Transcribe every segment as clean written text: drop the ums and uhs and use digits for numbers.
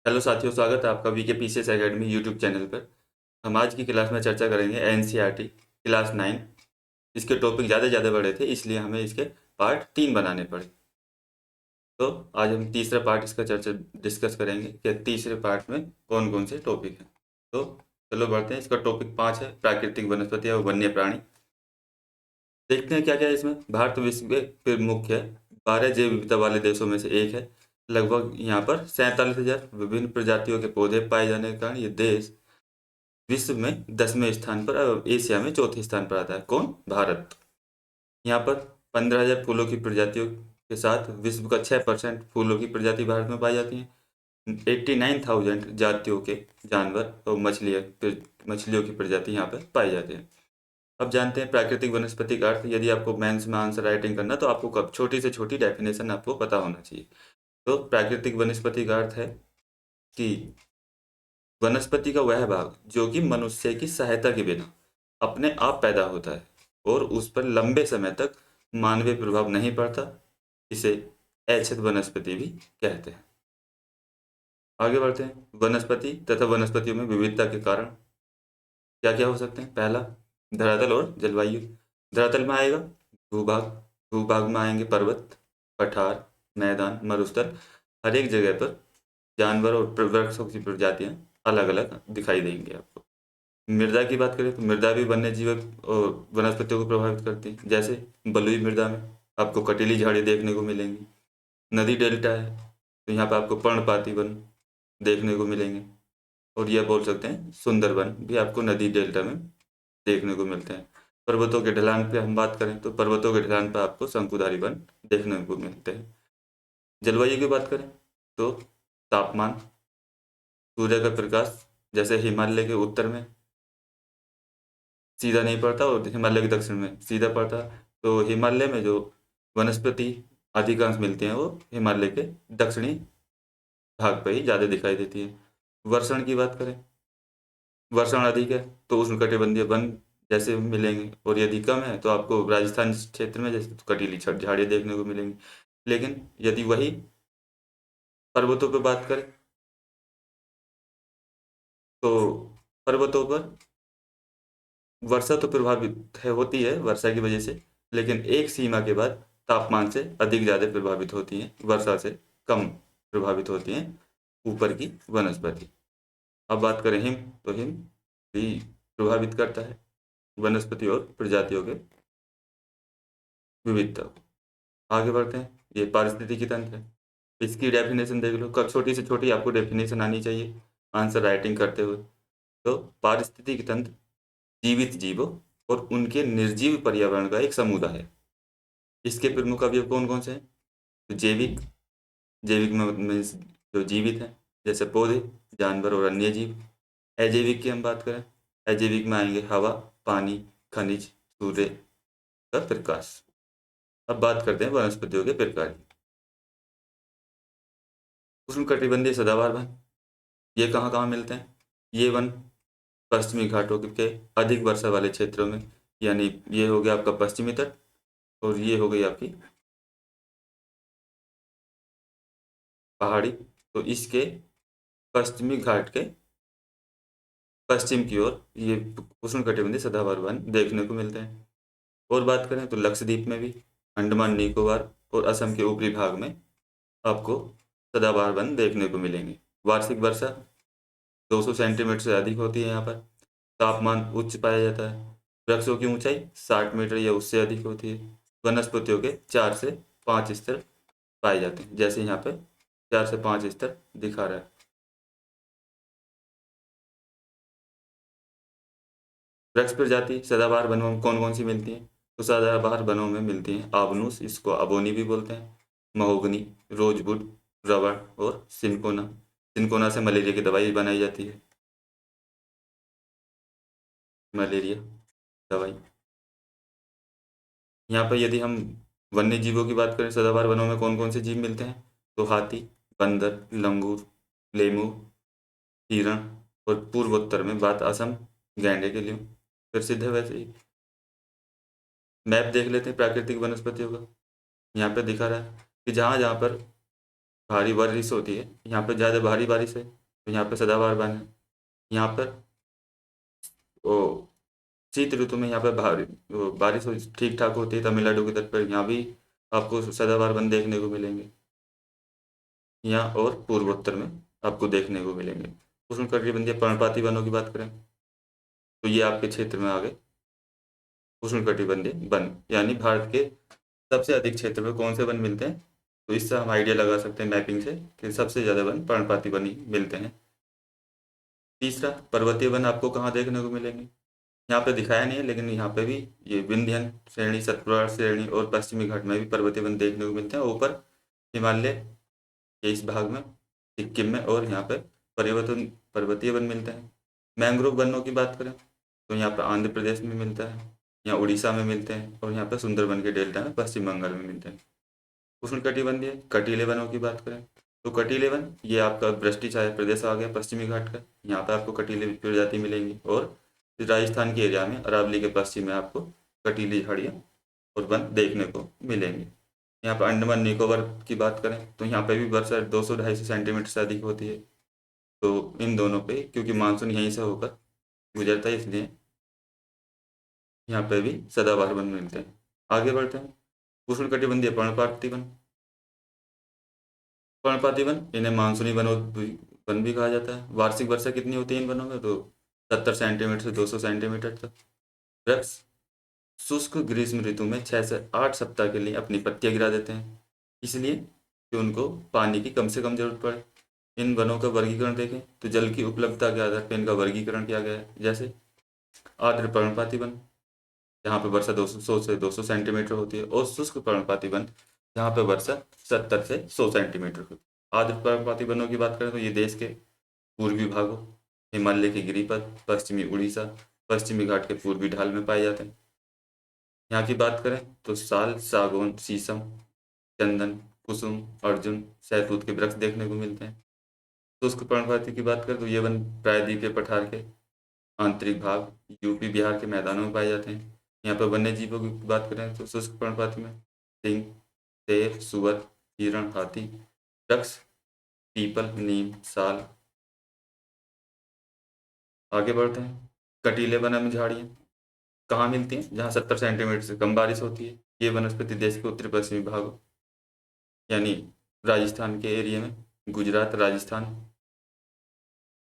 Hello साथियों, स्वागत है आपका VK PCS academy YouTube channel पर। हम आज की क्लास में चर्चा करेंगे एनसीईआरटी क्लास 9। इसके टॉपिक ज़्यादा बड़े थे, इसलिए हमें इसके पार्ट 3 बनाने पड़े। तो आज हम तीसरा पार्ट इसका चर्चा डिस्कस करेंगे कि तीसरे पार्ट में कौन कौन से टॉपिक हैं। तो चलो बढ़ते हैं। इसका टॉपिक 5 है प्राकृतिक वनस्पति और वन्य प्राणी। देखते हैं क्या क्या है इसमें। भारत विश्व के प्रमुख है 12 जैव विविधता वाले देशों में से एक है। लगभग यहाँ पर 47,000 विभिन्न प्रजातियों के पौधे पाए जाने के कारण ये देश विश्व में 10वें स्थान पर और एशिया में चौथे स्थान पर आता है। कौन? भारत। यहाँ पर 15,000 फूलों की प्रजातियों के साथ विश्व का 6% फूलों की प्रजाति भारत में पाई जाती है। 89,000 जातियों के जानवर और मछलियों की प्रजाति यहाँ पर पाई जाती है। अब जानते हैं प्राकृतिक वनस्पति का अर्थ। यदि आपको मेंस में आंसर राइटिंग करना तो आपको कब छोटी से छोटी डेफिनेशन आपको पता होना चाहिए। तो प्राकृतिक वनस्पति का अर्थ है कि वनस्पति का वह भाग जो कि मनुष्य की सहायता के बिना अपने आप पैदा होता है और उस पर लंबे समय तक मानवीय प्रभाव नहीं पड़ता, इसे ऐच्छिक वनस्पति भी कहते हैं। आगे बढ़ते हैं। वनस्पति तथा वनस्पतियों में विविधता के कारण क्या क्या हो सकते हैं। पहला, धरातल और जलवायु। धरातल में आएगा भूभाग, भूभाग में आएंगे पर्वत, पठार, मैदान, मरुस्थल। हर एक जगह पर जानवर और वृक्षों की प्रजातियां अलग अलग दिखाई देंगी आपको। मृदा की बात करें तो मृदा भी वन्य जीव और वनस्पतियों को प्रभावित करती है। जैसे बलुई मृदा में आपको कटीली झाड़ियाँ देखने को मिलेंगी। नदी डेल्टा है तो यहाँ पर आपको पर्णपाती वन देखने को मिलेंगे। और यह बोल सकते हैं सुंदरवन भी आपको नदी डेल्टा में देखने को मिलते हैं। पर्वतों के ढलान पे हम बात करें तो पर्वतों के ढलान पर आपको शंकुधारी वन देखने को मिलते हैं। जलवायु की बात करें तो तापमान, सूर्य का प्रकाश जैसे हिमालय के उत्तर में सीधा नहीं पड़ता और हिमालय के दक्षिण में सीधा पड़ता, तो हिमालय में जो वनस्पति अधिकांश मिलती हैं वो हिमालय के दक्षिणी भाग पर ही ज़्यादा दिखाई देती है। वर्षण की बात करें, वर्षण अधिक है तो उष्णकटिबंधीय वन जैसे मिलेंगे, और यदि कम है तो आपको राजस्थान क्षेत्र में जैसे कटीली झाड़ियाँ देखने को मिलेंगी। लेकिन यदि वही पर्वतों पर बात करें तो पर्वतों पर वर्षा तो प्रभावित है होती है वर्षा की वजह से, लेकिन एक सीमा के बाद तापमान से अधिक ज़्यादा प्रभावित होती हैं, वर्षा से कम प्रभावित होती हैं ऊपर की वनस्पति। अब बात करें हिम, तो हिम भी प्रभावित करता है वनस्पति और प्रजातियों के विविधता को। आगे बढ़ते हैं। ये पारिस्थितिकी तंत्र है, इसकी डेफिनेशन देख लो। कब छोटी से छोटी आपको डेफिनेशन आनी चाहिए आंसर राइटिंग करते हुए। तो पारिस्थितिकी तंत्र जीवित जीवों और उनके निर्जीव पर्यावरण का एक समुदाय है। इसके प्रमुख अवयव कौन कौन से हैं? तो जैविक, जैविक में मीन्स जो जीवित हैं जैसे पौधे, जानवर और अन्य जीव। अजैविक की हम बात करें, अजैविक में आएंगे हवा, पानी, खनिज, सूर्य का प्रकाश। अब बात करते हैं वनस्पतियों के प्रकार की। उष्णकटिबंधीय सदाबहार वन, ये कहाँ कहाँ मिलते हैं? ये वन पश्चिमी घाटों के अधिक वर्षा वाले क्षेत्रों में, यानी ये हो गया आपका पश्चिमी तट और ये हो गई आपकी पहाड़ी। तो इसके पश्चिमी घाट के पश्चिम की ओर ये उष्णकटिबंधीय सदाबहार वन देखने को मिलते हैं। और बात करें तो लक्षद्वीप में भी, अंडमान निकोबार और असम के ऊपरी भाग में आपको सदाबहार वन देखने को मिलेंगे। वार्षिक वर्षा 200 सेंटीमीटर से अधिक होती है यहाँ पर। तापमान उच्च पाया जाता है। वृक्षों की ऊंचाई 60 मीटर या उससे अधिक होती है। वनस्पतियों के 4 से 5 स्तर पाए जाते हैं, जैसे यहाँ पे 4 से 5 स्तर दिखा रहा है। वृक्ष प्रजाति सदाबहार वनों में कौन कौन सी मिलती है? तो सदाबहार वनों में मिलती हैं आबनूस, इसको अबोनी भी बोलते हैं, महोगनी, रोजवुड, रबड़ और सिनकोना। सिनकोना से मलेरिया की दवाई बनाई जाती है, मलेरिया दवाई। यहाँ पर यदि हम वन्य जीवों की बात करें, सदाबहार वनों में कौन कौन से जीव मिलते हैं? तो हाथी, बंदर, लंगूर, लेमूर, हिरण, और पूर्वोत्तर में बात असम गैंडे के लिए प्रसिद्ध है। वैसे ही मैप देख लेते हैं प्राकृतिक वनस्पतियों का। यहाँ पे दिखा रहा है कि जहाँ जहाँ पर भारी बारिश होती है, यहाँ पर ज़्यादा भारी बारिश है तो यहाँ पर सदाबहार वन है। यहाँ पर वो शीत ऋतु में यहाँ पर भारी वो बारिश ठीक ठाक होती है, तमिलनाडु के तट पर, यहाँ भी आपको सदाबहार वन देखने को मिलेंगे। यहाँ और पूर्वोत्तर में आपको देखने को मिलेंगे। उष्णकटिबंधीय पर्णपाती वनों की बात करें तो ये आपके क्षेत्र में आ गए उष्णकटिबंधीय वन, यानी भारत के सबसे अधिक क्षेत्र में कौन से वन मिलते हैं, तो इससे हम आइडिया लगा सकते हैं मैपिंग से कि सबसे ज़्यादा वन पर्णपाती वन ही मिलते हैं। तीसरा, पर्वतीय वन आपको कहाँ देखने को मिलेंगे, यहाँ पे दिखाया नहीं है लेकिन यहाँ पे भी ये विंध्यन श्रेणी, सतपुड़ा श्रेणी और पश्चिमी घाट में भी पर्वतीय वन देखने को मिलते हैं। ऊपर हिमालय के इस भाग में, सिक्किम में, और यहाँ पे परिवर्तन पर्वतीय वन मिलते हैं। मैंग्रोव वनों की बात करें तो यहाँ पर आंध्र प्रदेश में मिलता है, यहाँ उड़ीसा में मिलते हैं, और यहाँ पर सुंदरबन के डेल्टा में पश्चिम बंगाल में मिलते हैं। उष्णकटिबंधीय कटीले वनों की बात करें तो कटीले वन ये आपका वृष्टि छाया प्रदेश आ गया पश्चिमी घाट का, यहाँ पर आपको कटीले प्रजाति मिलेंगी। और राजस्थान के एरिया में अरावली के पश्चिम में आपको कटीली झाड़ियाँ और वन देखने को मिलेंगे। यहाँ पर अंडमान निकोबार की बात करें तो यहाँ पे भी वर्षा 200-250 सेंटीमीटर से अधिक होती है। तो इन दोनों पे क्योंकि मानसून यहीं से होकर गुजरता है, इसलिए यहाँ पे भी सदाबहार वन मिलते हैं। आगे बढ़ते हैं, उष्णकटिबंधीय पर्णपाती वन। पर्णपाती वन इन्हें मानसूनी वन भी कहा जाता है। वार्षिक वर्षा कितनी होती है इन वनों में, तो 70 सेंटीमीटर से 200 सेंटीमीटर तक। वृक्ष शुष्क ग्रीष्म ऋतु में 6 से 8 सप्ताह के लिए अपनी पत्तियां गिरा देते हैं, इसलिए कि उनको पानी की कम से कम जरूरत पड़े। इन वनों का वर्गीकरण देखें तो जल की उपलब्धता के आधार पर इनका वर्गीकरण किया गया है। जैसे आर्द्र पर्णपाती वन, जहाँ पर वर्षा 200 से 200 सेंटीमीटर होती है, और शुष्क पर्णपाती वन जहाँ पर वर्षा 70 से 100 सेंटीमीटर होती है। आर्द्र पर्णपाती वनों की बात करें तो ये देश के पूर्वी भागों, हिमालय के गिरिपथ, पश्चिमी उड़ीसा, पश्चिमी घाट के पूर्वी ढाल में पाए जाते हैं। यहाँ की बात करें तो साल, सागौन, शीशम, चंदन, कुसुम, अर्जुन, सहतूत के वृक्ष देखने को मिलते हैं। शुष्क पर्णपाती की बात करें तो ये वन प्रायद्वीपीय पठार के आंतरिक भाग, यूपी बिहार के मैदानों में पाए जाते हैं। यहाँ पर वन्य जीवों की बात करें तो शुष्क पर्णपाती में सिंह, शेर, सुअर, हिरण, हाथी, वृक्ष पीपल, नीम, साल। आगे बढ़ते हैं, कटीले वन में झाड़ियाँ कहाँ मिलती हैं, जहाँ 70 सेंटीमीटर से कम बारिश होती है। ये वनस्पति देश के उत्तरी पश्चिमी भागों, यानी राजस्थान के एरिया में, गुजरात, राजस्थान,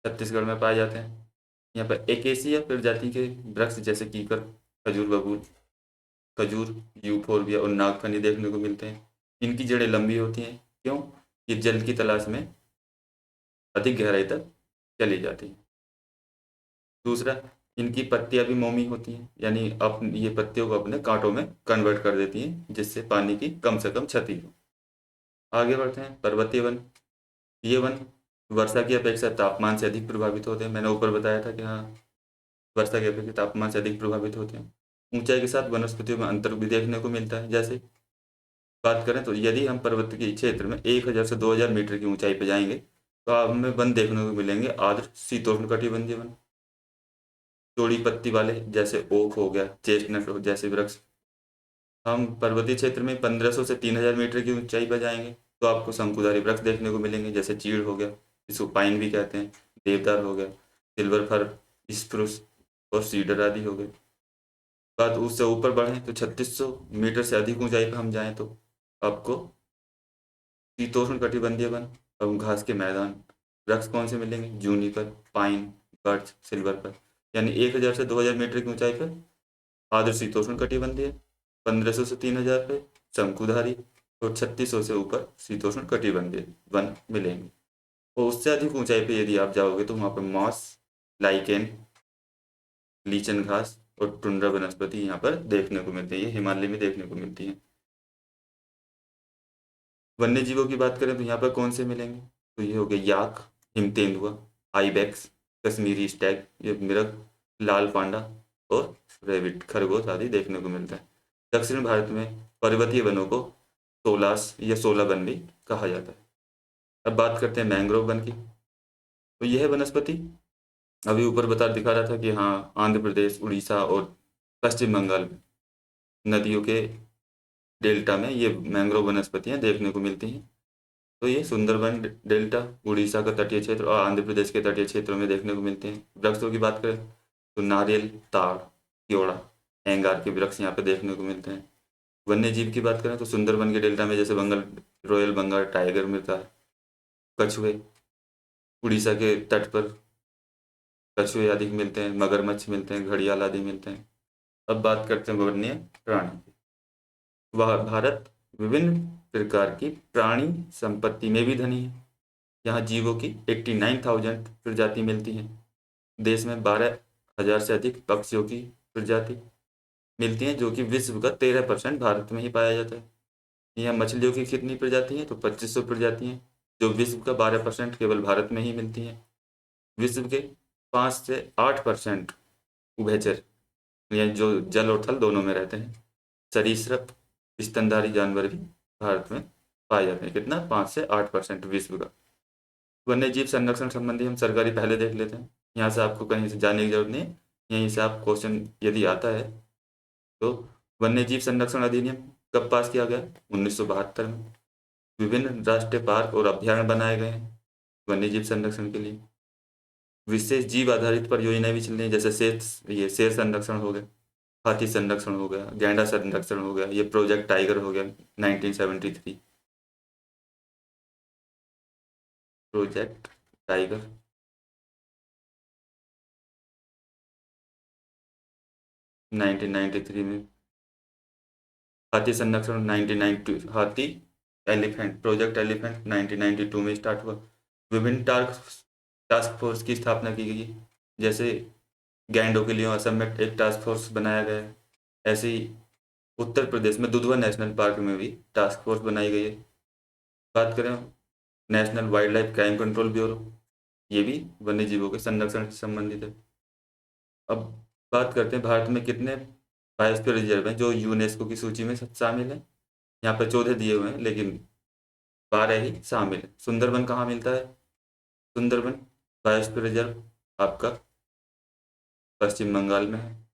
छत्तीसगढ़ में पाए जाते हैं। यहाँ पर एकेसिया प्रजाति के वृक्ष जैसे कीकर, खजूर, बबूल, खजूर, यूफोर्बिया और नागफनी देखने को मिलते हैं। इनकी जड़ें लंबी होती हैं, क्यों, ये जल की तलाश में अधिक गहराई तक चली जाती है। दूसरा, इनकी पत्तियां भी मोमी होती हैं, यानी ये पत्तियों को अपने कांटों में कन्वर्ट कर देती हैं, जिससे पानी की कम से कम क्षति हो। आगे बढ़ते हैं, पर्वतीय वन। ये वन वर्षा की अपेक्षा तापमान से अधिक प्रभावित होते हैं। मैंने ऊपर बताया था कि हाँ, वर्षा की अपेक्षा तापमान से अधिक प्रभावित होते हैं। ऊंचाई के साथ वनस्पतियों में अंतर भी देखने को मिलता है। जैसे बात करें तो यदि हम पर्वत के क्षेत्र में 1000 से 2000 मीटर की ऊंचाई पर जाएंगे तो हमें वन देखने को मिलेंगे आर्द्र शीतोष्ण कटिबंधीय वन, चौड़ी पत्ती वाले, जैसे ओक हो गया, चेस्टनट हो जैसे वृक्ष। हम पर्वतीय क्षेत्र में 1500 से 3000 मीटर की ऊंचाई पर जाएंगे तो आपको शंकुधारी वृक्ष देखने को मिलेंगे, जैसे चीड़ हो गया, इसको पाइन भी कहते हैं, देवदार हो गया, सिल्वर फर, स्प्रूस और सीडर आदि हो गए। बात उससे ऊपर बढ़ें तो 3600 मीटर से अधिक ऊंचाई पर हम जाएं तो आपको शीतोष्ण कटिबंधीय वन और घास के मैदान वृक्ष कौन से मिलेंगे, जूनिपर, पाइन, बर्च, सिल्वर पर। यानी 1000 से 2000 मीटर की ऊंचाई पर आर्द्र शीतोष्ण कटिबंधीय, 1500 से 3000 पे शंकुधारी, और 3600 से ऊपर शीतोष्ण कटिबंधीय वन मिलेंगे। और उससे अधिक ऊंचाई पे यदि आप जाओगे तो वहाँ पर मॉस, लाइकेन, लीचन घास और टुंड्रा वनस्पति यहाँ पर देखने को मिलती है। ये हिमालय में देखने को मिलती है। वन्य जीवों की बात करें तो यहाँ पर कौन से मिलेंगे, तो ये हो गए याक, हिमतेंदुआ, आइबेक्स, कश्मीरी स्टैग, ये मिरग, लाल पांडा और रेबिट, खरगोश आदि देखने को मिलता है। दक्षिण भारत में पर्वतीय वनों को सोलास या सोला वन भी कहा जाता है। अब बात करते हैं मैंग्रोव वन की। तो यह वनस्पति अभी ऊपर दिखा रहा था कि हाँ, आंध्र प्रदेश, उड़ीसा और पश्चिम बंगाल में नदियों के डेल्टा में ये मैंग्रोव वनस्पतियाँ देखने को मिलती हैं। तो ये सुंदरबन डेल्टा, उड़ीसा का तटीय क्षेत्र और आंध्र प्रदेश के तटीय क्षेत्रों में देखने को मिलते हैं। वृक्षों की बात करें तो नारियल, ताड़, केवड़ा, एंगार के वृक्ष यहाँ पे देखने को मिलते हैं। वन्य जीव की बात करें तो सुंदरबन के डेल्टा में जैसे रॉयल बंगाल टाइगर मिलता है, कछुए, उड़ीसा के तट पर कछुए आदि मिलते हैं, मगरमच्छ मिलते हैं, घड़ियाल आदि मिलते हैं। अब बात करते हैं वन्य प्राणी की। वह भारत विभिन्न प्रकार की प्राणी संपत्ति में भी धनी है। यहाँ जीवों की 89,000 प्रजाति मिलती हैं। देश में 12,000 से अधिक पक्षियों की प्रजाति मिलती हैं, जो कि विश्व का 13% भारत में ही पाया जाता है। यहाँ मछलियों की कितनी प्रजाति हैं तो 2500 प्रजाति हैं, जो विश्व का 12% केवल भारत में ही मिलती हैं। विश्व के 5 से 8% उभयचर, यानी जो जल और थल दोनों में रहते हैं, सरीसृप स्तनधारी जानवर भी भारत में पाए जाते हैं। कितना? 5 से 8% विश्व का। वन्य जीव संरक्षण संबंधी हम सरकारी पहले देख लेते हैं। यहाँ से आपको कहीं से जाने की जरूरत नहीं है, यहीं से आप क्वेश्चन यदि आता है तो। वन्य जीव संरक्षण अधिनियम कब पास किया गया? 1972 में। विभिन्न राष्ट्रीय पार्क और अभ्यारण्य बनाए गए हैं वन्य जीव संरक्षण के लिए। विशेष जीव आधारित परियोजनाएं भी चल रही हैं, जैसे शेर संरक्षण हो गया, हाथी संरक्षण हो गया, गैंडा संरक्षण हो गया, ये प्रोजेक्ट टाइगर हो गया 1973। प्रोजेक्ट टाइगर 1993 में। हाथी संरक्षण 1992, हाथी एलिफेंट, प्रोजेक्ट एलिफेंट 1992 में स्टार्ट हुआ। विभिन्न टास्क फोर्स की स्थापना की गई, जैसे गैंडों के लिए असम में एक टास्क फोर्स बनाया गया है। ऐसे ही उत्तर प्रदेश में दुधवा नेशनल पार्क में भी टास्क फोर्स बनाई गई है। बात करें national wild life crime control bureau, ये भी वन्य जीवों के संरक्षण से संबंधित है। अब बात करते हैं भारत में कितने बायोस्फीयर रिजर्व हैं जो यूनेस्को की सूची में शामिल है। यहाँ पर 14 दिए हुए हैं, लेकिन 12 ही शामिल है। सुंदरबन कहाँ मिलता है? सुंदरबन बायोस्फीयर रिजर्व आपका पश्चिम बंगाल में है।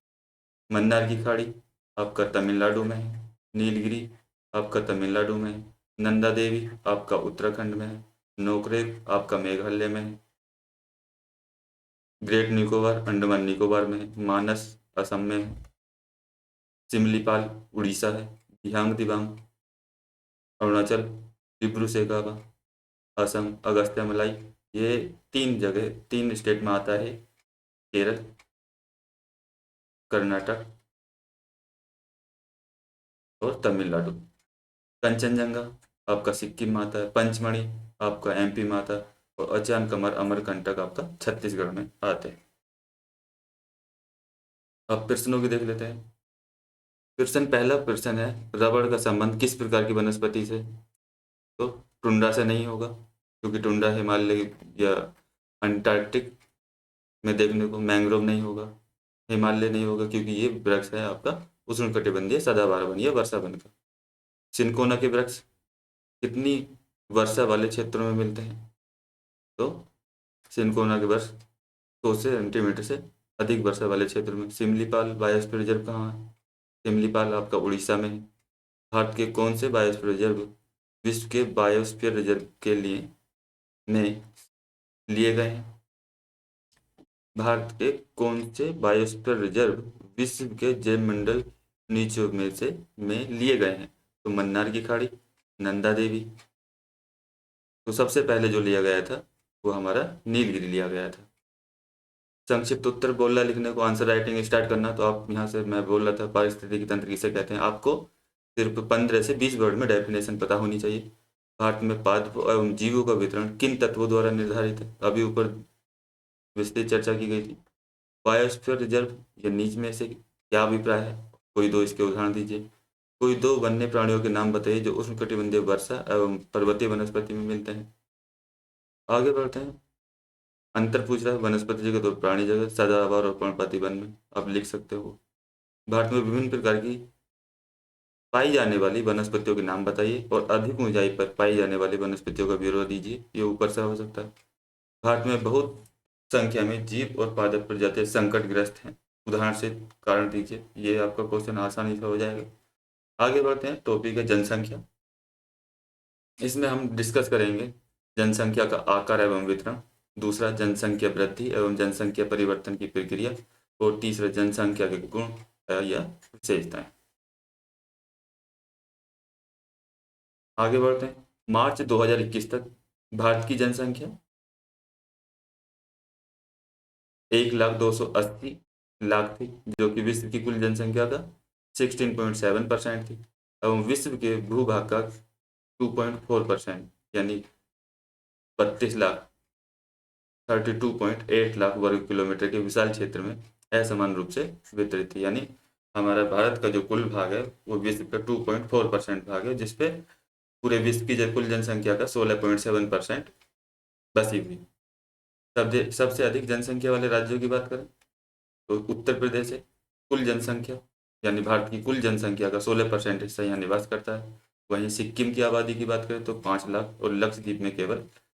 मन्नार की खाड़ी आपका तमिलनाडु में है। नीलगिरी आपका तमिलनाडु में है। नंदा देवी आपका उत्तराखंड में है। नोकरेक आपका मेघालय में है। ग्रेट निकोबार अंडमान निकोबार में है। मानस असम में है। सिमलीपाल उड़ीसा है। दिहांग दिबांग अरुणाचल। डिब्रू सेखोवा असम। अगस्त्य ये 3 स्टेट में आता है, केरल, कर्नाटक और तमिलनाडु। कंचनजंगा आपका सिक्किम में आता है। पंचमढ़ी आपका एमपी में आता है। और अचान कमर अमरकंटक आपका छत्तीसगढ़ में आते हैं। अब प्रश्नों की देख लेते हैं। प्रश्न पहला प्रश्न है, रबड़ का संबंध किस प्रकार की वनस्पति से? तो टुंड्रा से नहीं होगा, क्योंकि टुंड्रा हिमालय या अंटार्कटिक में देखने को। मैंग्रोव नहीं होगा। हिमालय नहीं होगा, क्योंकि ये वृक्ष है आपका उष्णकटिबंधीय सदाबहार वन या वर्षा वन का। सिनकोना के वृक्ष कितनी वर्षा वाले क्षेत्रों में मिलते हैं? तो सिनकोना के वृक्ष 100 सेंटीमीटर से अधिक वर्षा वाले क्षेत्र में। सिमलीपाल बायोस्फीयर रिजर्व कहाँ है? सिमलीपाल आपका उड़ीसा में है। भारत के कौन से बायोस्फीयर रिजर्व विश्व के बायोस्फीयर रिजर्व के लिए में लिए गए हैं? भारत के कौन से बायोस्फीयर रिजर्व विश्व के जैव मंडल नीचों में से में लिए गए हैं? तो मन्नार की खाड़ी, नंदा देवी। तो सबसे पहले जो लिया गया था वो हमारा नीलगिरी लिया गया था। संक्षिप्त उत्तर बोलना लिखने को, आंसर राइटिंग स्टार्ट करना, तो आप यहाँ से मैं बोल रहा था पारिस्थितिकी तंत्र किसे कहते हैं, आपको सिर्फ 15 से 20 वर्ड में डेफिनेशन पता होनी चाहिए। भारत में पादपों एवं जीवों का वितरण किन तत्वों द्वारा निर्धारित है? अभी ऊपर विस्तृत चर्चा की गई थी। बायोस्फीयर रिजर्व या नीच में से क्या अभिप्राय है? कोई दो इसके उदाहरण दीजिए। कोई दो वन्य प्राणियों के नाम बताइए जो उष्णकटिबंधीय वर्षा एवं पर्वतीय वनस्पति में मिलते हैं। आगे बढ़ते हैं। अंतर पूछ रहा है वनस्पति जगत और प्राणी जगत, सदाबहार और पर्णपाती वन में आप लिख सकते हो। भारत में विभिन्न प्रकार की पाई जाने वाली वनस्पतियों के नाम बताइए और अधिक ऊंचाई पर पाई जाने वाली वनस्पतियों का ब्यौरा दीजिए। ये ऊपर से हो सकता है। भारत में बहुत संख्या में जीव और पादप प्रजातियां संकटग्रस्त हैं, उदाहरण से कारण दीजिए। ये आपका क्वेश्चन आसानी से हो जाएगा। आगे बढ़ते हैं। टॉपिक है जनसंख्या। इसमें हम डिस्कस करेंगे जनसंख्या का आकार एवं वितरण, दूसरा जनसंख्या वृद्धि एवं जनसंख्या परिवर्तन की प्रक्रिया, और तीसरा जनसंख्या के गुण या विशेषताएं। आगे बढ़ते हैं। मार्च 2021 तक भारत की जनसंख्या 1,02,80,00,000 थी, जो कि विश्व की कुल जनसंख्या का 16.7% थी एवं विश्व के भूभाग का 2.4% यानी 32,32.8 लाख वर्ग किलोमीटर के विशाल क्षेत्र में असमान रूप से वितरित थी। यानी हमारा भारत का जो कुल भाग है वो विश्व का 2.4% भाग है, जिसपे पूरे विश्व की कुल जनसंख्या का 16.7% बसी हुई। सबसे अधिक जनसंख्या वाले राज्यों की बात करें तो उत्तर प्रदेश है। कुल जनसंख्या यानी भारत की कुल जनसंख्या का 16% हिस्सा यहाँ निवास करता है। वहीं सिक्किम की आबादी की बात करें तो 5 लाख, और लक्षद्वीप में केवल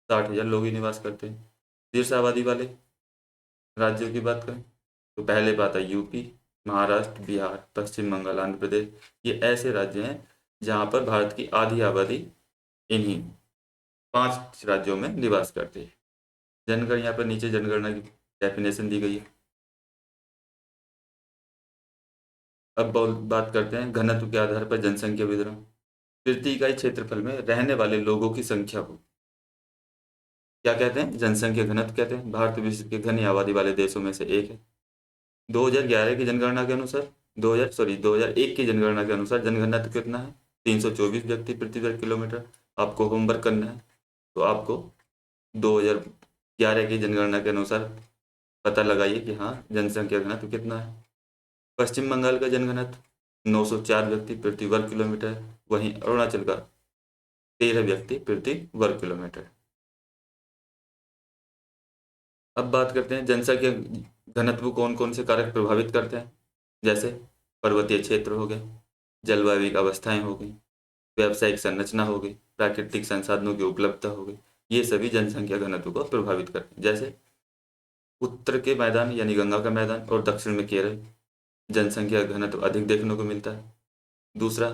60,000 लोग ही निवास करते हैं। शीर्ष आबादी वाले राज्यों की बात करें तो पहले बात है यूपी, महाराष्ट्र, बिहार, पश्चिम बंगाल, आंध्र प्रदेश। ये ऐसे राज्य हैं जहाँ पर भारत की आधी आबादी इन्हीं 5 राज्यों में निवास करती है। जनगणना, यहाँ पर नीचे जनगणना की डेफिनेशन दी गई है। अब बात करते हैं घनत्व के आधार पर जनसंख्या वितरण। प्रति इकाई क्षेत्रफल में रहने वाले लोगों की संख्या को क्या कहते हैं? जनसंख्या घनत्व कहते हैं। भारत विश्व के घनी आबादी वाले देशों में से एक है। 2011 की जनगणना के अनुसार 2001 की जनगणना के अनुसार जनघनत्व कितना है? 324 व्यक्ति प्रति वर्ग किलोमीटर। आपको होमवर्क करना है तो आपको 2011 की जनगणना के अनुसार पता लगाइए कि हाँ जनसंख्या घनत्व कितना है। पश्चिम बंगाल का जनघनत्व 904 व्यक्ति प्रति वर्ग किलोमीटर है। वहीं अरुणाचल का 13 व्यक्ति प्रति वर्ग किलोमीटर। अब बात करते हैं जनसंख्या घनत्व कौन कौन से कारक प्रभावित करते हैं, जैसे पर्वतीय क्षेत्र हो गए, जलवायु अवस्थाएं हो गई, व्यावसायिक संरचना हो गई, प्राकृतिक संसाधनों की उपलब्धता हो गई। ये सभी जनसंख्या घनत्व को प्रभावित करते हैं। जैसे उत्तर के मैदान यानी गंगा का मैदान और दक्षिण में केरल, जनसंख्या घनत्व अधिक देखने को मिलता है। दूसरा,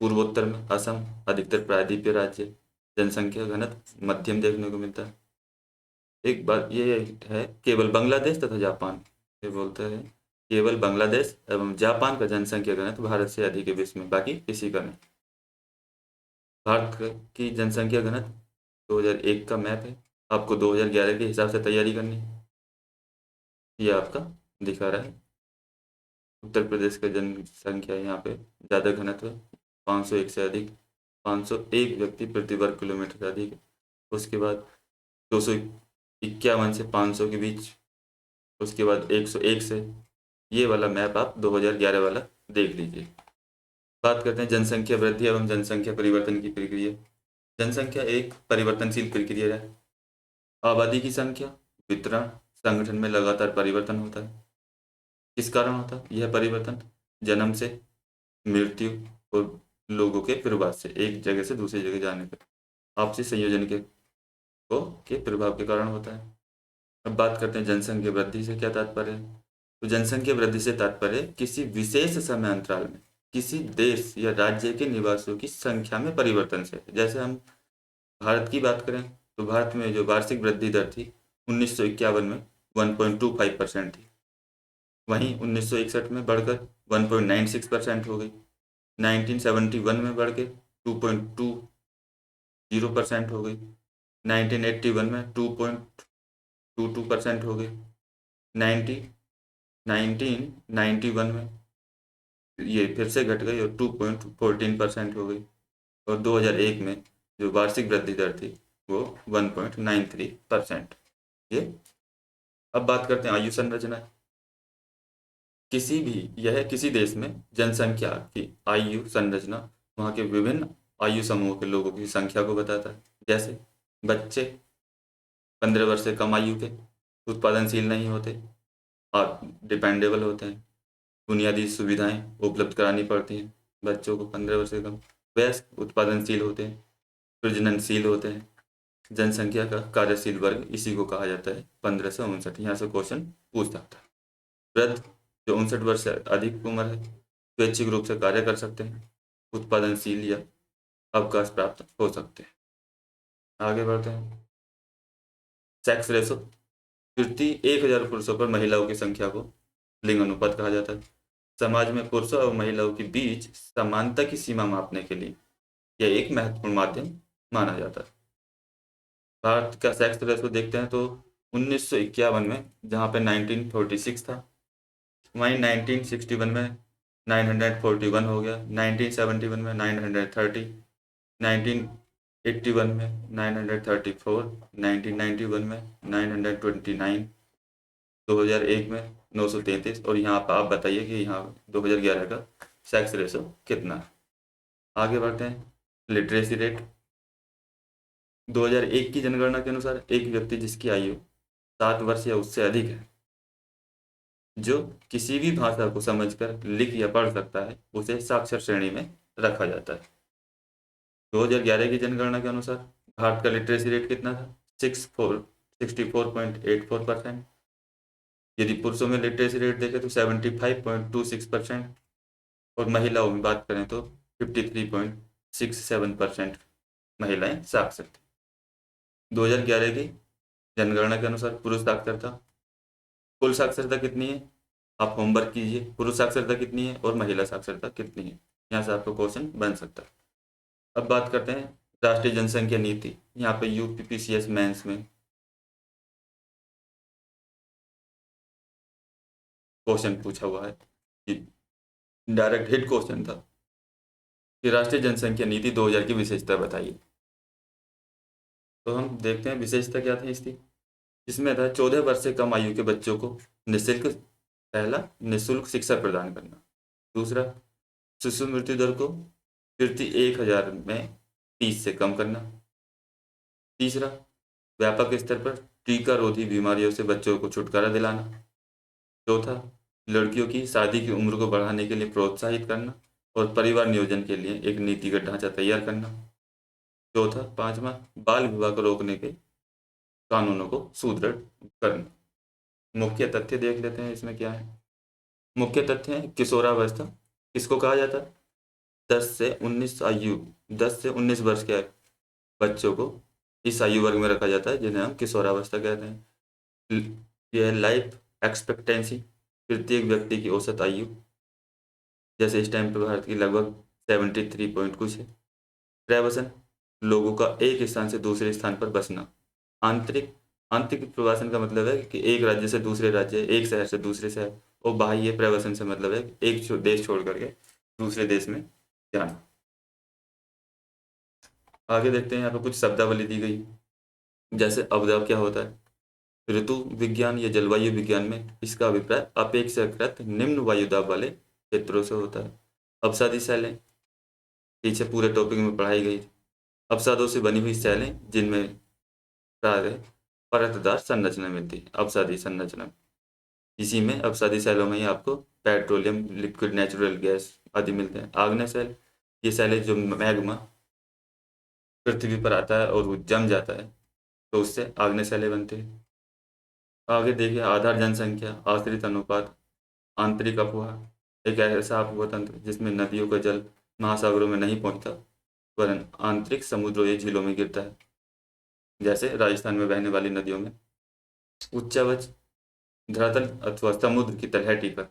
पूर्वोत्तर में असम, अधिकतर प्रायद्वीपीय राज्य, जनसंख्या घनत्व मध्यम देखने को मिलता है। एक बात ये है, केवल बांग्लादेश तथा जापान, ये बोलते हैं केवल बांग्लादेश एवं जापान का जनसंख्या घनत्व भारत से अधिक है विश्व में, बाकी किसी का नहीं। भारत की जनसंख्या घनत्व 2001 का मैप है। आपको 2011 के हिसाब से तैयारी करनी है। ये आपका दिखा रहा है। उत्तर प्रदेश का जनसंख्या यहाँ पे ज़्यादा घनत्व है, 501 से अधिक, 501 व्यक्ति प्रति वर्ग किलोमीटर से अधिक है। उसके बाद 251 से 500 के बीच, उसके बाद 101 से। ये वाला मैप आप 2011 वाला देख लीजिए। बात करते हैं जनसंख्या वृद्धि एवं जनसंख्या परिवर्तन की प्रक्रिया। जनसंख्या एक परिवर्तनशील प्रक्रिया है। आबादी की संख्या, वितरण, संगठन में लगातार परिवर्तन होता है। किस कारण होता है यह परिवर्तन? जन्म से, मृत्यु और लोगों के प्रवास से, एक जगह से दूसरी जगह जाने पर, आपसी संयोजन के प्रभाव के कारण होता है। अब बात करते हैं जनसंख्या वृद्धि से क्या तात्पर्य है। तो जनसंख्या वृद्धि से तात्पर्य किसी विशेष समय अंतराल में किसी देश या राज्य के निवासियों की संख्या में परिवर्तन से। जैसे हम भारत की बात करें तो भारत में जो वार्षिक वृद्धि दर थी 1951 में 1.25% थी। वहीं 1961 में बढ़कर 1.96% हो गई। 1971 में बढ़ के 2.20% हो गई। 1981 में 2.22% हो गई। 1991 में ये फिर से घट गई और 2.14% हो गई। और 2001 में जो वार्षिक वृद्धि दर थी वो 1.93%। ये अब बात करते हैं आयु संरचना। किसी देश में जनसंख्या की आयु संरचना वहाँ के विभिन्न आयु समूह के लोगों की संख्या को बताता है। जैसे बच्चे 15 वर्ष से कम आयु के उत्पादनशील नहीं होते और डिपेंडेबल होते हैं। बुनियादी सुविधाएं उपलब्ध करानी पड़ती हैं बच्चों को 15 वर्ष से कम। वयस्क उत्पादनशील होते हैं, प्रजननशील होते हैं। जनसंख्या का कार्यशील वर्ग इसी को कहा जाता है 15 से 59। यहाँ से क्वेश्चन पूछ सकता है। वृद्ध जो 59 वर्ष से अधिक उम्र है, स्वैच्छिक रूप से कार्य कर सकते हैं, उत्पादनशील या अवकाश प्राप्त हो सकते हैं। आगे बढ़ते हैं। सेक्स रेशो, प्रति 1000 पुरुषों पर महिलाओं की संख्या को लिंग अनुपात कहा जाता है। समाज में पुरुषों और महिलाओं के बीच समानता की सीमा मापने के लिए यह एक महत्वपूर्ण माध्यम माना जाता है। भारत का सेक्स रेशो देखते हैं तो 1951 में, जहाँ पे 1946 था, वहीं 1961 में 941 हो गया, 1971 में 930, 1981 में 934, 1991 में 929, 2001 में 933, और यहाँ पर आप बताइए कि यहाँ 2011 का सेक्स रेशो कितना है। आगे बढ़ते हैं। लिटरेसी रेट, 2001 की जनगणना के अनुसार एक व्यक्ति जिसकी आयु 7 वर्ष या उससे अधिक है, जो किसी भी भाषा को समझकर लिख या पढ़ सकता है, उसे साक्षर श्रेणी में रखा जाता है। 2011 की जनगणना के अनुसार भारत का लिटरेसी रेट कितना था? 64.84%। यदि पुरुषों में लिटरेसी रेट देखें तो 75.26%, और महिलाओं में बात करें तो 53.67% महिलाएं साक्षर थी। 2011 की जनगणना के अनुसार पुरुष साक्षरता, कुल साक्षरता कितनी है? आप होमवर्क कीजिए, पुरुष साक्षरता कितनी है और महिला साक्षरता कितनी है, यहाँ से आपको क्वेश्चन बन सकता है। अब बात करते हैं राष्ट्रीय जनसंख्या नीति। यहाँ पे यूपीपीसीएस मेंस में क्वेश्चन पूछा हुआ है, डायरेक्ट हिट क्वेश्चन था कि राष्ट्रीय जनसंख्या नीति 2000 की विशेषता बताइए। तो हम देखते हैं विशेषता क्या थी इसकी। इसमें था 14 वर्ष से कम आयु के बच्चों को निःशुल्क, पहला निःशुल्क शिक्षा प्रदान करना। दूसरा, शिशु मृत्यु दर को प्रति 1000 में 30 से कम करना। तीसरा, व्यापक स्तर पर टीका रोधी बीमारियों से बच्चों को छुटकारा दिलाना। चौथा, लड़कियों की शादी की उम्र को बढ़ाने के लिए प्रोत्साहित करना और परिवार नियोजन के लिए एक नीतिगत ढांचा तैयार करना। चौथा, पांचवा, बाल विवाह को रोकने के कानूनों को सुदृढ़ करना। मुख्य तथ्य देख लेते हैं इसमें क्या है। मुख्य तथ्य है किशोरावस्था, किसको कहा जाता है? 10 से 19 वर्ष के बच्चों को इस आयु वर्ग में रखा जाता है, जिन्हें हम किशोरावस्था कहते हैं। यह लाइफ एक्सपेक्टेंसी, प्रत्येक व्यक्ति की औसत आयु, जैसे इस टाइम पे भारत की लगभग 73 पॉइंट कुछ है। प्रवासन, लोगों का एक स्थान से दूसरे स्थान पर बसना। आंतरिक, आंतरिक प्रवासन का मतलब है कि एक राज्य से दूसरे राज्य, एक शहर से दूसरे शहर। और बाह्य प्रवासन से मतलब है एक देश छोड़ करके दूसरे देश में जाना। आगे देखते हैं, यहाँ पर कुछ शब्दावली दी गई, जैसे अवदाब क्या होता है। ऋतु विज्ञान या जलवायु विज्ञान में इसका अभिप्राय अपेक्षाकृत निम्न वायुदाब वाले क्षेत्रों से होता है। अवसादी शैलें पीछे पूरे टॉपिक में पढ़ाई गई। अवसादों से बनी हुई शैलें जिनमें प्रायः परतदार संरचना मिलती है, अवसादी संरचना। इसी में अवसादी शैलों में ही आपको पेट्रोलियम, लिक्विड नेचुरल गैस आदि मिलते हैं। आग्नेय शैल, ये शैलें जो मैग्मा पृथ्वी पर आता है और वो जम जाता है, तो उससे आग्नेय शैलें बनती है। आगे देखिए, आधार जनसंख्या, आश्रित अनुपात, आंतरिक अफवाह, एक ऐसा अफवाह तंत्र जिसमें नदियों का जल महासागरों में नहीं पहुंचता, वरन आंतरिक समुद्रों या झीलों में गिरता है, जैसे राजस्थान में बहने वाली नदियों में। उच्चावच, धरातल अथवा समुद्र की तलहटी पर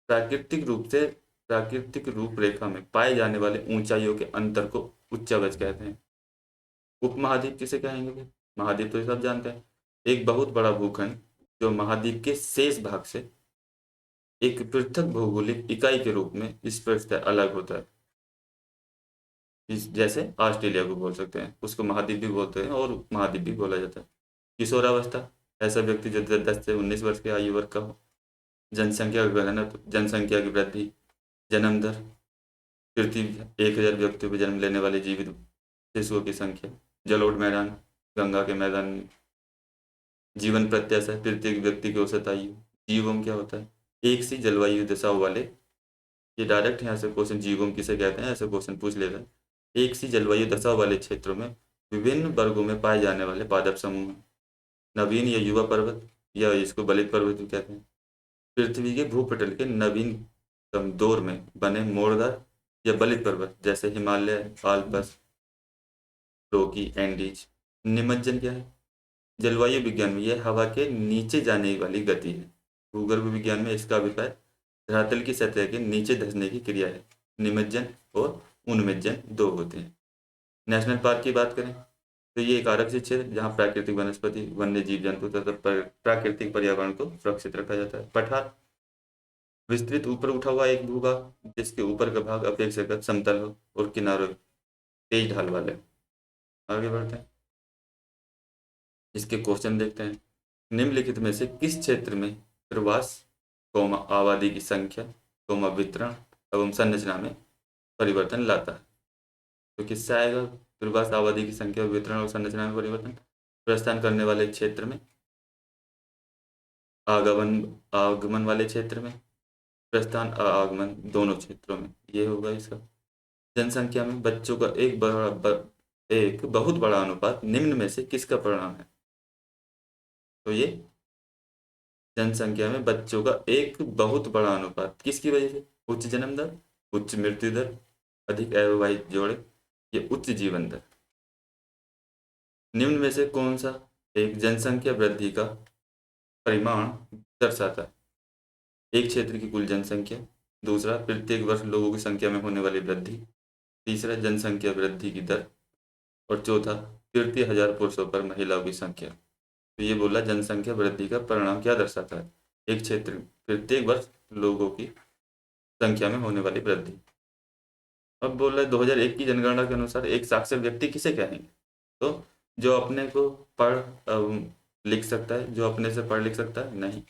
प्राकृतिक रूपरेखा में पाए जाने वाले ऊंचाइयों के अंतर को उच्चावच कहते हैं। उपमहाद्वीप किसे कहेंगे फिर? महाद्वीप तो सब जानते हैं, एक बहुत बड़ा भूखंड जो महाद्वीप के शेष भाग से एक पृथक भौगोलिक इकाई के रूप में स्पष्टतः अलग होता है। जैसे ऑस्ट्रेलिया को बोल सकते हैं, उसको महाद्वीप भी बोलते हैं और उपमहाद्वीप भी बोला जाता है। किशोरावस्था, ऐसा व्यक्ति जो 10 से 19 वर्ष के आयु वर्ग का हो। जनसंख्या का घनत्व, जनसंख्या की वृद्धि। जन्म दर, पृथ्वी 1000 व्यक्तियों पर जन्म लेने वाले जीवित शिशुओं की संख्या। जलोढ़ मैदान, गंगा के मैदान में। जीवन प्रत्याशा, प्रत्येक व्यक्ति की औसत आयु। जीवोम क्या होता है? एक सी जलवायु दशाओं वाले, ये डायरेक्ट यहाँ से क्वेश्चन जीवोम किसे कहते हैं ऐसे क्वेश्चन पूछ लेता है। एक सी जलवायु दशाओं वाले क्षेत्रों में विभिन्न वर्गों में पाए जाने वाले पादप समूह। नवीन या युवा पर्वत, या इसको बलित पर्वत भी कहते हैं। पृथ्वी के भूपटल के नवीनतम दौर में बने मोड़दार या बलित पर्वत जैसे हिमालय, आल्पस, रोकी, एंडीज। निमज्जन क्या है? जलवायु विज्ञान में यह हवा के नीचे जाने वाली गति है। भूगर्भ विज्ञान में इसका अभिप्राय धरातल की सतह के नीचे धंसने की क्रिया है। निमज्जन और उन्मज्जन दो होते हैं। नेशनल पार्क की बात करें तो ये एक आरक्षित क्षेत्र जहाँ प्राकृतिक वनस्पति, वन्य जीव जंतु तथा प्राकृतिक पर्यावरण को सुरक्षित रखा जाता है। पठार विस्तृत ऊपर उठा हुआ एक भूभाग जिसके ऊपर का भाग अपेक्षाकृत समतल हो और किनारों तेज ढाल वाले। आगे बढ़ते हैं, इसके क्वेश्चन देखते हैं। निम्नलिखित में से किस क्षेत्र में प्रवास, आबादी की संख्या, वितरण एवं संरचना में परिवर्तन लाता है? तो किससे आएगा प्रवास, आबादी की संख्या, वितरण और संरचना में परिवर्तन? प्रस्थान करने वाले क्षेत्र में, आगमन आगमन वाले क्षेत्र में, प्रस्थान आगमन दोनों क्षेत्रों में, ये होगा इसका। जनसंख्या में बच्चों का एक बहुत बड़ा अनुपात निम्न में से किसका परिणाम है? तो ये जनसंख्या में बच्चों का एक बहुत बड़ा अनुपात किसकी वजह से? उच्च जन्म दर, उच्च मृत्यु दर, अधिक अविवाहित जोड़े, ये उच्च जीवन दर। निम्न में से कौन सा एक जनसंख्या वृद्धि का परिमाण दर्शाता है? एक क्षेत्र की कुल जनसंख्या, दूसरा प्रत्येक वर्ष लोगों की संख्या में होने वाली वृद्धि, तीसरा जनसंख्या वृद्धि की दर, और चौथा तृतीय 1000 पुरुषों पर महिलाओं की संख्या। तो ये बोला जनसंख्या वृद्धि का परिणाम क्या दर्शाता है? एक क्षेत्र प्रत्येक वर्ष लोगों की संख्या में होने वाली वृद्धि। अब बोल रहे 2001 की जनगणना के अनुसार एक साक्षर व्यक्ति किसे कहेंगे? तो जो अपने को पढ़ लिख सकता है। जो अपने से पढ़ लिख सकता है? नहीं।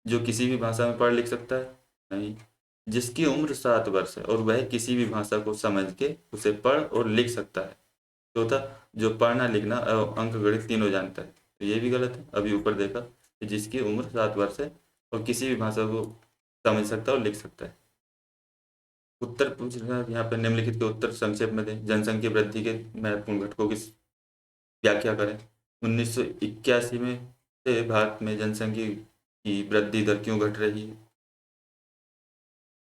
जो किसी भी भाषा में पढ़ लिख सकता है? नहीं। जिसकी उम्र 7 वर्ष है और वह किसी भी भाषा को समझ के उसे पढ़ और लिख सकता है। चौथा, जो पढ़ना लिखना अंक गणित तीनों जानता है। तो ये भी गलत है। अभी ऊपर देखा कि जिसकी उम्र 7 वर्ष है और किसी भी भाषा को समझ सकता है और लिख सकता है। उत्तर पूछ रहा है यहाँ पे, निम्नलिखित के उत्तर संक्षेप में दें। जनसंख्या वृद्धि के महत्वपूर्ण घटकों की व्याख्या करें। 1981 में से भारत में जनसंख्या की वृद्धि दर क्यों घट रही है?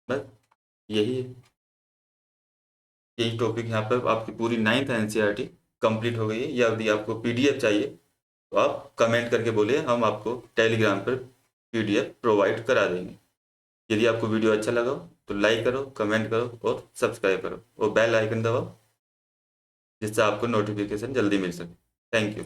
बस यही है। यही टॉपिक यहाँ पर आपकी पूरी 9th एनसीईआरटी कंप्लीट हो गई है। या यदि आपको पीडीएफ चाहिए तो आप कमेंट करके बोलिए, हम आपको टेलीग्राम पर पीडीएफ प्रोवाइड करा देंगे। यदि आपको वीडियो अच्छा लगा हो तो लाइक करो, कमेंट करो और सब्सक्राइब करो और बेल आइकन दबाओ जिससे आपको नोटिफिकेशन जल्दी मिल सके। Thank you.